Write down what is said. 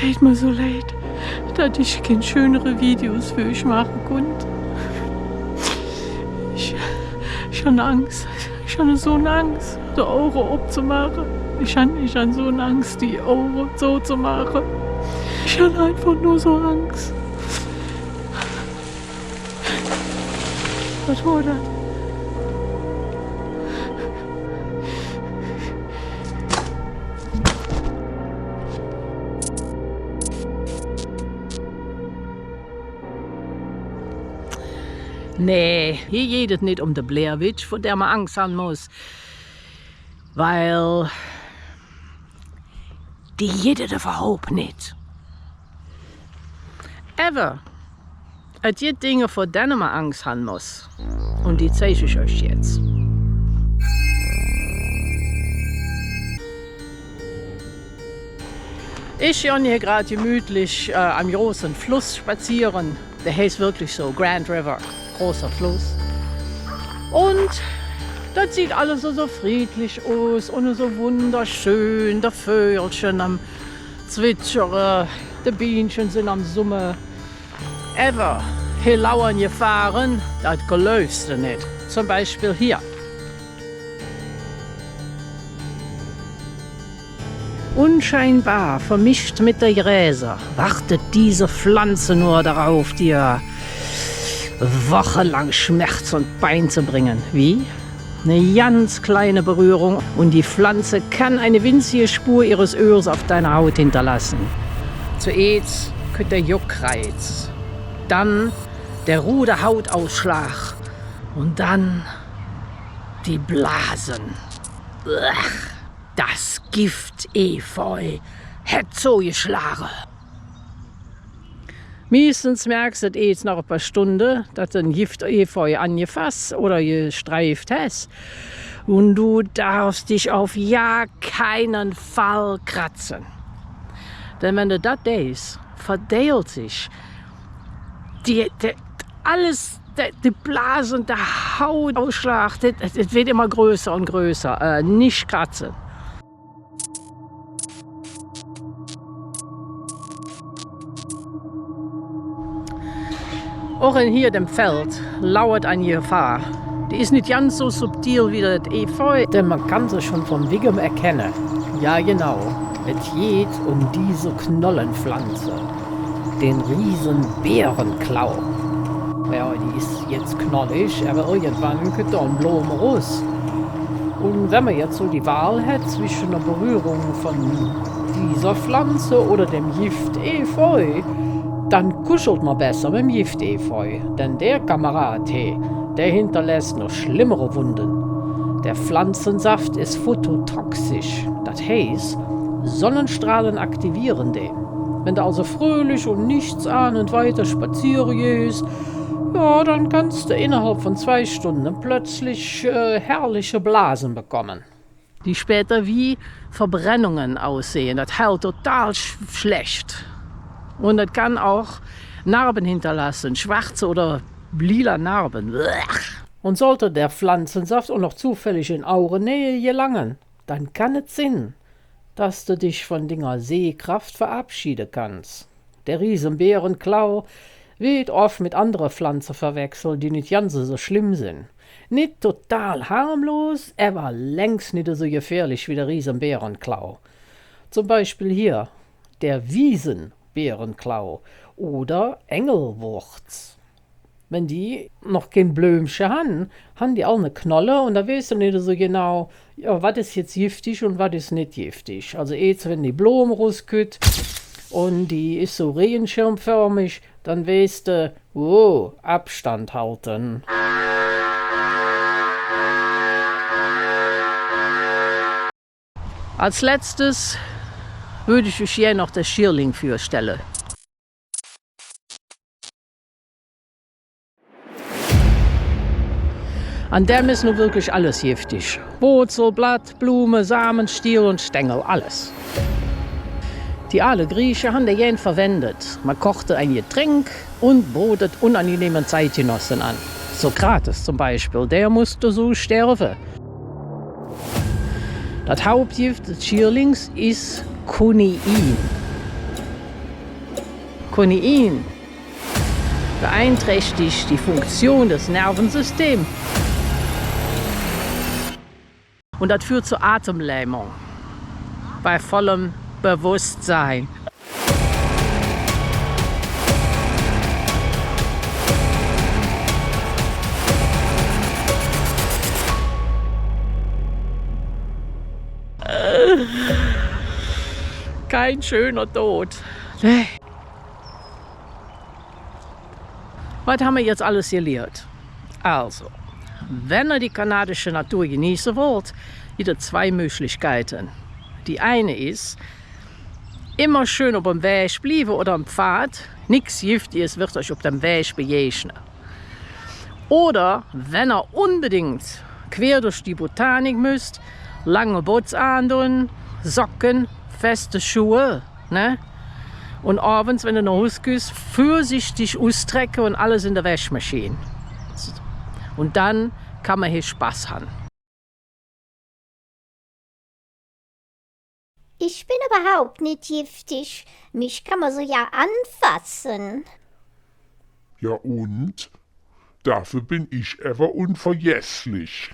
tät mir so leid, dass ich keine schönere Videos für euch machen konnte. Ich habe Angst. Ich habe so eine Angst, die Augen abzumachen. Ich habe so eine Angst, die Augen so zu machen. Ich habe einfach nur so Angst. Was war das? Nee, hier geht es nicht um den Blair Witch, vor der man Angst haben muss. Weil die jede überhaupt nicht. Aber es gibt Dinge, vor denen man Angst haben muss. Und die zeige ich euch jetzt. Ich gehe hier gerade gemütlich am großen Fluss spazieren. Der heißt wirklich so Grand River. Großer Fluss. Und das sieht alles so friedlich aus und so wunderschön. Die Vögelchen am Zwitschern, die Bienchen sind am Summen. Aber hier lauern Gefahren, das geläufst du nicht. Zum Beispiel hier. Unscheinbar vermischt mit der Gräser wartet diese Pflanze nur darauf, dir wochenlang Schmerz und Pein zu bringen. Wie? Eine ganz kleine Berührung und die Pflanze kann eine winzige Spur ihres Öls auf deiner Haut hinterlassen. Zuerst kommt der Juckreiz, dann der rude Hautausschlag und dann die Blasen. Das Gift Efeu hat zugeschlagen. Meistens merkst du jetzt nach ein paar Stunden, dass du ein Gift Efeu angefasst oder gestreift hast. Und du darfst dich auf ja keinen Fall kratzen. Denn wenn du das tust, verdeilt sich die Blasen, der Hautausschlag, das wird immer größer und größer. Nicht kratzen. Auch in hier dem Feld lauert eine Gefahr. Die ist nicht ganz so subtil wie das Efeu, denn man kann sie schon von Wigem erkennen. Ja genau, es geht um diese Knollenpflanze, den riesen Bärenklau. Ja, die ist jetzt knollig, aber irgendwann kommt da ein Blumen raus. Und wenn man jetzt so die Wahl hat zwischen der Berührung von dieser Pflanze oder dem Gift Efeu, dann kuschelt man besser mit dem Giftefeu, denn der Kamerad, der hinterlässt noch schlimmere Wunden. Der Pflanzensaft ist phototoxisch, das heißt, Sonnenstrahlen aktivieren den. Wenn du also fröhlich und nichtsahnend weiter spazieren gehst, ja, dann kannst du innerhalb von 2 Stunden plötzlich herrliche Blasen bekommen. Die später wie Verbrennungen aussehen, das hält total schlecht. Und das kann auch Narben hinterlassen, schwarze oder lila Narben. Und sollte der Pflanzensaft auch noch zufällig in eure Nähe gelangen, dann kann es sein, dass du dich von dieser Sehkraft verabschieden kannst. Der Riesenbärenklau wird oft mit anderen Pflanzen verwechselt, die nicht ganz so schlimm sind. Nicht total harmlos, aber längst nicht so gefährlich wie der Riesenbärenklau. Zum Beispiel hier, der Wiesenbärenklau oder Engelwurz. Wenn die noch kein Blümchen haben die auch eine Knolle und da weißt du nicht so genau, ja, was ist jetzt giftig und was ist nicht giftig. Also jetzt, wenn die Blume rauskommt und die ist so regenschirmförmig, dann weißt du, oh, Abstand halten. Als letztes würde ich euch hier noch das Schierling vorstellen. An dem ist nun wirklich alles giftig. Wurzel, Blatt, Blume, Samen, Stiel und Stängel, alles. Die alten Griechen haben den verwendet. Man kochte ein Getränk und botet unangenehme Zeitgenossen an. Sokrates zum Beispiel, der musste so sterben. Das Hauptgift des Schierlings ist Kunein. Koffein beeinträchtigt die Funktion des Nervensystems. Und das führt zu Atemlähmung bei vollem Bewusstsein. Kein schöner Tod. Nee. Was haben wir jetzt alles gelernt? Also, wenn ihr die kanadische Natur genießen wollt, gibt es zwei Möglichkeiten. Die eine ist, immer schön auf dem Weg bleiben oder am Pfad. Nichts Giftiges wird euch auf dem Weg begegnen. Oder, wenn ihr unbedingt quer durch die Botanik müsst, lange Boots andoen, Socken, feste Schuhe, ne? Und abends, wenn du nach Hause gehst, vorsichtig ausstrecken und alles in der Waschmaschine. Und dann kann man hier Spaß haben. Ich bin überhaupt nicht giftig. Mich kann man so ja anfassen. Ja und? Dafür bin ich ever unvergesslich.